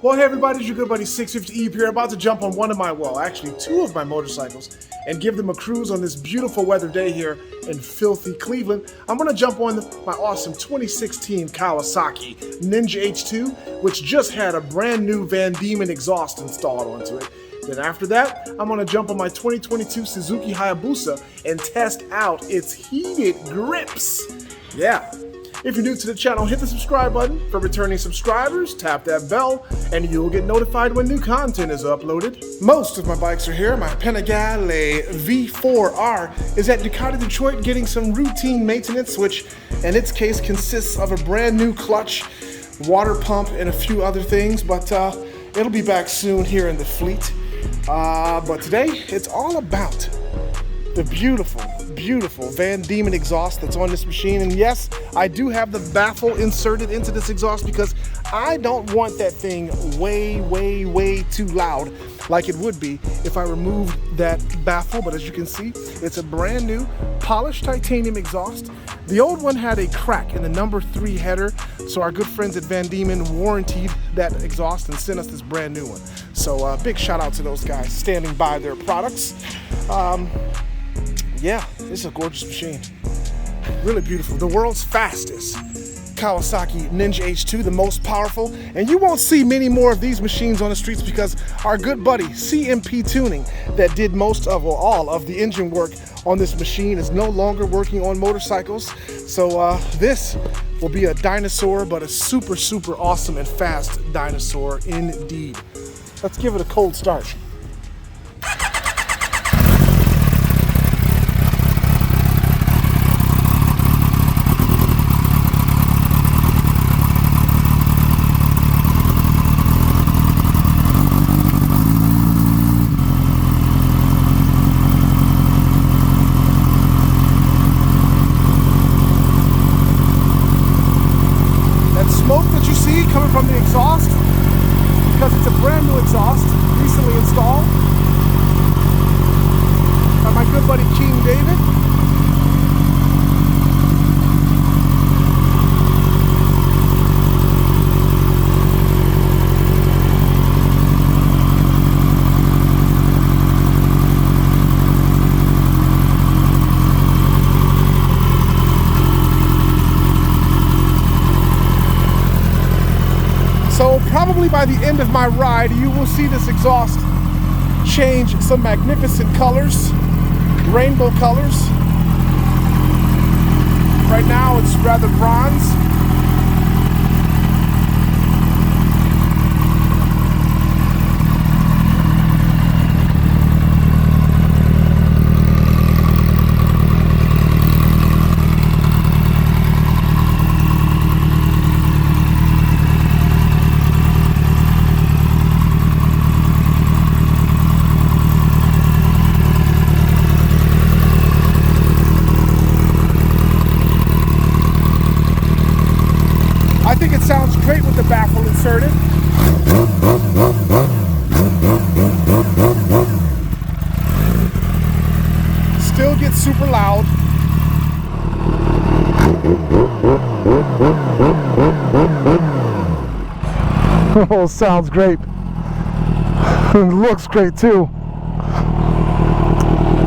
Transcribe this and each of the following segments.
Well, hey everybody, it's your good buddy 650 here, about to jump on one of my, well, actually two of my motorcycles and give them a cruise on this beautiful weather day here in filthy Cleveland. I'm going to jump on my awesome 2016 Kawasaki Ninja H2, which just had a brand new VanDemon exhaust installed onto it. Then after that, I'm going to jump on my 2022 Suzuki Hayabusa and test out its heated grips. Yeah. If you're new to the channel, hit the subscribe button. For returning subscribers, tap that bell, and you'll get notified when new content is uploaded. Most of my bikes are here. My Panigale V4R is at Ducati Detroit getting some routine maintenance, which in its case consists of a brand new clutch, water pump, and a few other things, but it'll be back soon here in the fleet. But today, it's all about the beautiful VanDemon exhaust that's on this machine. And yes, I do have the baffle inserted into this exhaust because I don't want that thing way too loud like it would be if I removed that baffle. But as you can see, it's a brand new polished titanium exhaust. The old one had a crack in the number 3 header, so our good friends at VanDemon warranted that exhaust and sent us this brand new one. So big shout out to those guys standing by their products. Yeah, this is a gorgeous machine. Really beautiful. The world's fastest Kawasaki Ninja H2, the most powerful. And you won't see many more of these machines on the streets because our good buddy CMP Tuning, that did most of, or all of the engine work on this machine, is no longer working on motorcycles. So this will be a dinosaur, but a super awesome and fast dinosaur indeed. Let's give it a cold start. Smoke that you see coming from the exhaust, because it's a brand new exhaust, recently installed by my good buddy King David. So probably by the end of my ride, you will see this exhaust change some magnificent colors, rainbow colors. Right now it's rather bronze. I think it sounds great with the baffle inserted. Still gets super loud. Oh, sounds great. It looks great too.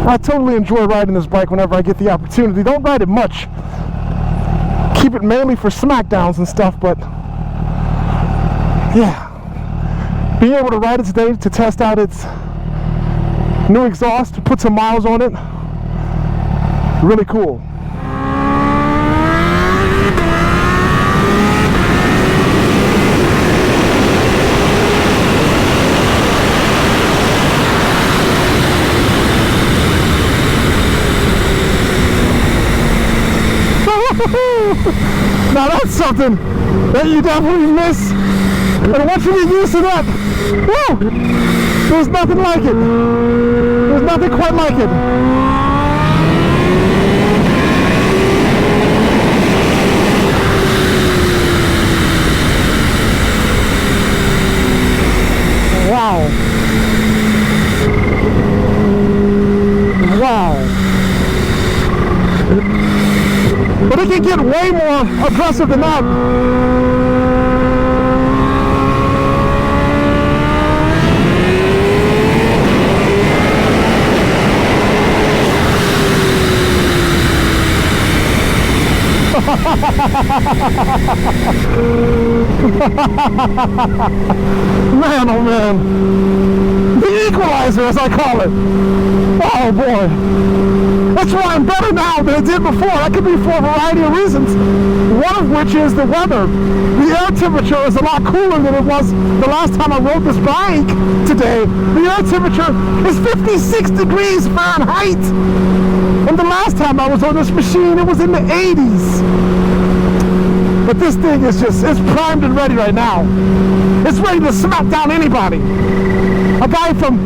I totally enjoy riding this bike whenever I get the opportunity. Don't ride it much. Keep it mainly for smackdowns and stuff, but yeah, being able to ride it today to test out its new exhaust, put some miles on it, really cool. Now that's something that you definitely miss, and once you get used to that, woo, there's nothing like it. There's nothing quite like it. Wow. But it can get way more aggressive than that. Man, oh man. The equalizer, as I call it. Oh boy. It's running better now than it did before. That could be for a variety of reasons. One of which is the weather. The air temperature is a lot cooler than it was the last time I rode this bike today. The air temperature is 56 degrees Fahrenheit. And the last time I was on this machine, it was in the 80s. But this thing is just, it's primed and ready right now. It's ready to smack down anybody. A guy from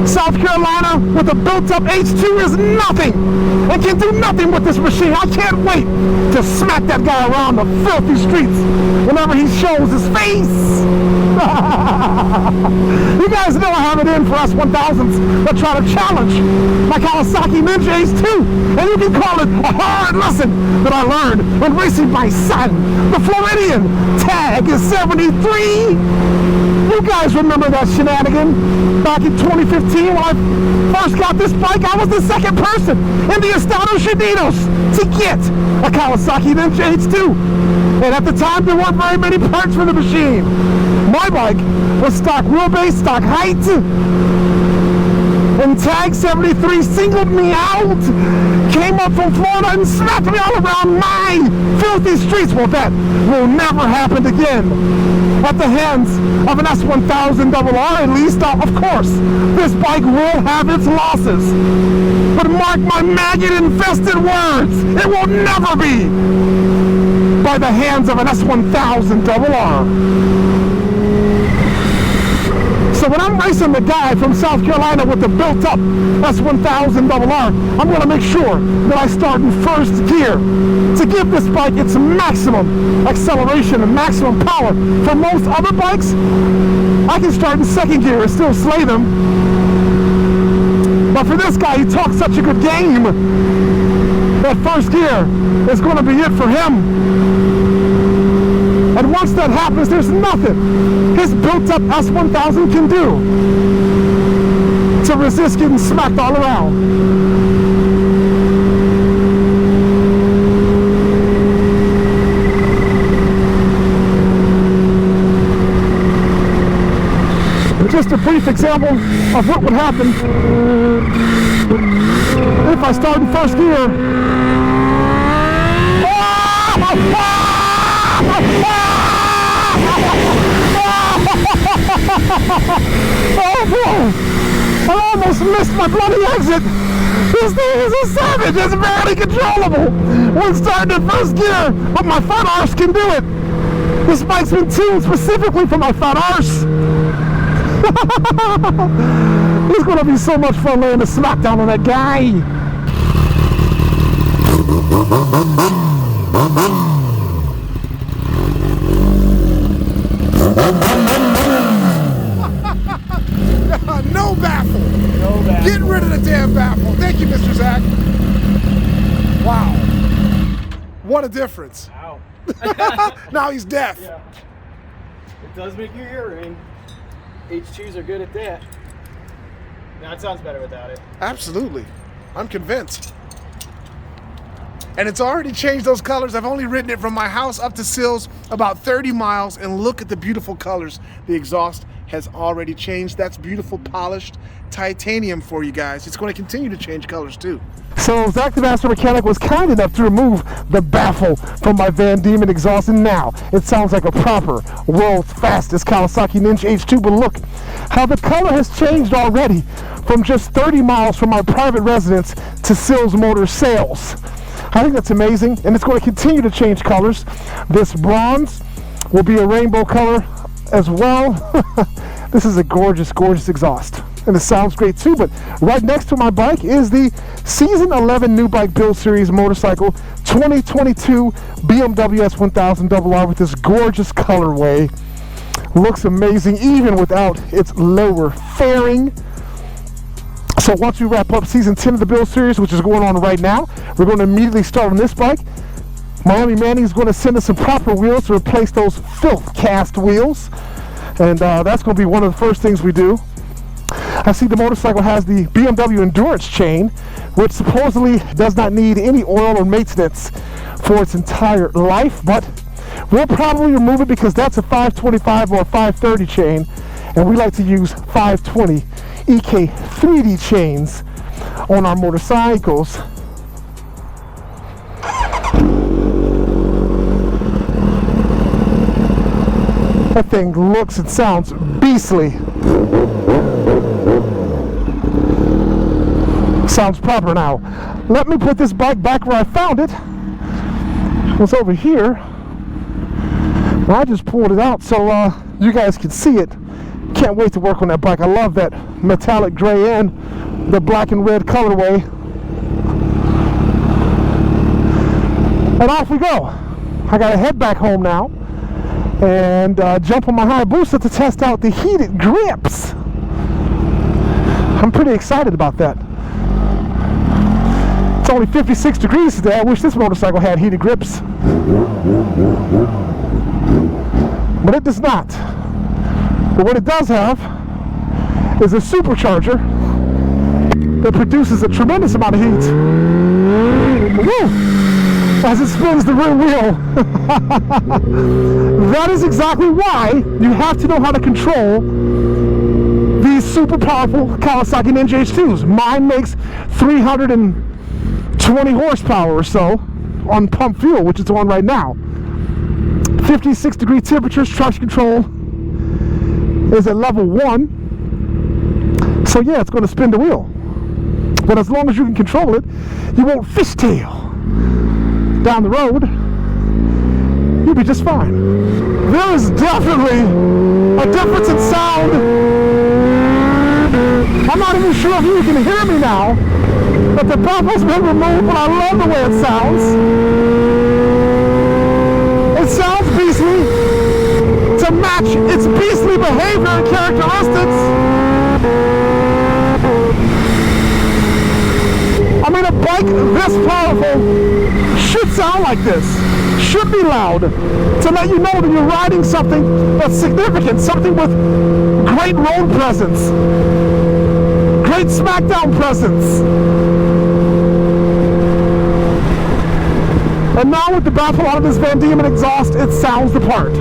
South Carolina with a built-up H2 is nothing and can do nothing with this machine. I can't wait to smack that guy around the filthy streets whenever he shows his face. You guys know I have it in for us 1000s that try to challenge my Kawasaki Ninja H2, and you can call it a hard lesson that I learned when racing my son. The Floridian tag is 73. You guys remember that shenanigan back in 2015 when I first got this bike? I was the second person in the Estados Unidos to get a Kawasaki Ninja H2. And at the time, there weren't very many parts for the machine. My bike was stock wheelbase, stock height, and tag 73 singled me out, came up from Florida and smacked me all around my filthy streets. Well, that will never happen again at the hands of an S1000RR, at least. Of course, this bike will have its losses, but mark my maggot-infested words, it will never be by the hands of an S1000RR. So when I'm racing the guy from South Carolina with the built-up S1000RR, I'm going to make sure that I start in first gear to give this bike its maximum acceleration and maximum power. For most other bikes, I can start in second gear and still slay them. But for this guy, he talks such a good game that first gear is going to be it for him. And once that happens, there's nothing his built-up S1000 can do to resist getting smacked all around. Just a brief example of what would happen if I start in first gear. Oh boy! I almost missed my bloody exit! This thing is a savage! It's barely controllable when starting in first gear, but my front arse can do it! This bike's been tuned specifically for my front arse! It's gonna be so much fun laying the smackdown on that guy! No baffle. No baffle. Get rid of the damn baffle. Thank you, Mr. Zach. Wow. What a difference. Ow. Now he's deaf. Yeah. It does make your ear ring. H2s are good at that. Now it sounds better without it. Absolutely. I'm convinced. And it's already changed those colors. I've only ridden it from my house up to Sills about 30 miles, and look at the beautiful colors the exhaust has already changed. That's beautiful polished titanium for you guys. It's going to continue to change colors too. So Zach the Master Mechanic was kind enough to remove the baffle from my VanDemon exhaust, and now it sounds like a proper world's fastest Kawasaki Ninja H2. But look how the color has changed already from just 30 miles from my private residence to Sills Motor sales. I think that's amazing, and it's going to continue to change colors. This bronze will be a rainbow color as well. This is a gorgeous, gorgeous exhaust, and it sounds great too. But right next to my bike is the Season 11 New Bike Build Series motorcycle 2022 BMW S1000RR with this gorgeous colorway. Looks amazing even without its lower fairing. So once we wrap up season 10 of the build series, which is going on right now, we're going to immediately start on this bike. Miami Manny is going to send us some proper wheels to replace those filth cast wheels, and that's going to be one of the first things we do. I see the motorcycle has the BMW Endurance chain, which supposedly does not need any oil or maintenance for its entire life, but We'll probably remove it because that's a 525 or a 530 chain, and we like to use 520 EK 3D chains on our motorcycles. That thing looks and sounds beastly. Sounds proper now. Let me put this bike back where I found it. It was over here. I just pulled it out so you guys can see it. Can't wait to work on that bike. I love that metallic gray and the black and red colorway. And off we go. I gotta head back home now and jump on my Hayabusa to test out the heated grips. I'm pretty excited about that. It's only 56 degrees today. I wish this motorcycle had heated grips. But it does not. But what it does have is a supercharger that produces a tremendous amount of heat. Woo! As it spins the rear wheel. That is exactly why you have to know how to control these super powerful Kawasaki Ninja H2s. Mine makes 320 horsepower or so on pump fuel, which is on right now. 56 degree temperatures, traction control is at level 1. So yeah, it's going to spin the wheel. But as long as you can control it, you won't fishtail down the road. You'll be just fine. There is definitely a difference in sound. I'm not even sure if you can hear me now, but the baffle's been removed, but I love the way it sounds. It sounds beastly to match its beastly behavior and characteristics. I mean, a bike this powerful should sound like this. Should be loud to let you know that you're riding something that's significant, something with great road presence, great smackdown presence. And now with the baffle out of this VanDemon exhaust, it sounds the part.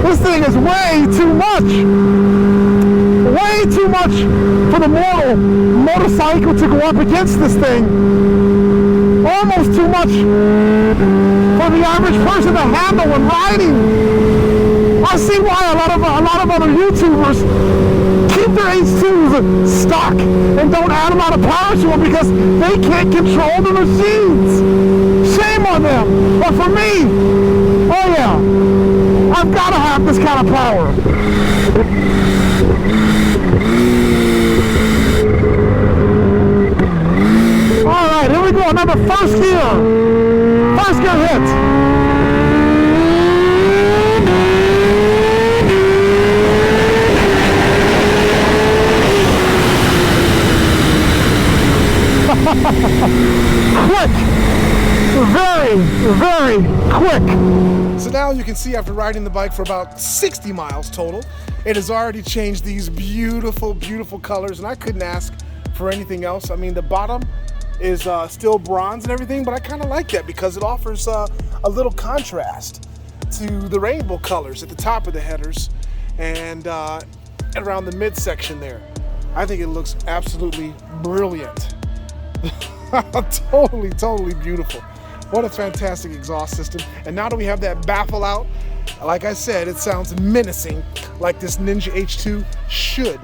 This thing is way too much. Way too much for the mortal motorcycle to go up against this thing. Almost too much for the average person to handle when riding. I see why a lot of other YouTubers keep their H2s stock and don't add a lot of power to them because they can't control the machines. Shame on them. But for me, oh yeah, I've got to have this kind of power. All right, here we go. Another first gear. First gear hit. Quick. Very, very quick. So now you can see after riding the bike for about 60 miles total, it has already changed these beautiful, beautiful colors, and I couldn't ask for anything else. I mean, the bottom is still bronze and everything, but I kind of like that because it offers a little contrast to the rainbow colors at the top of the headers and around the midsection there. I think it looks absolutely brilliant. Totally beautiful. What a fantastic exhaust system. And now that we have that baffle out, like I said, it sounds menacing like this Ninja H2 should.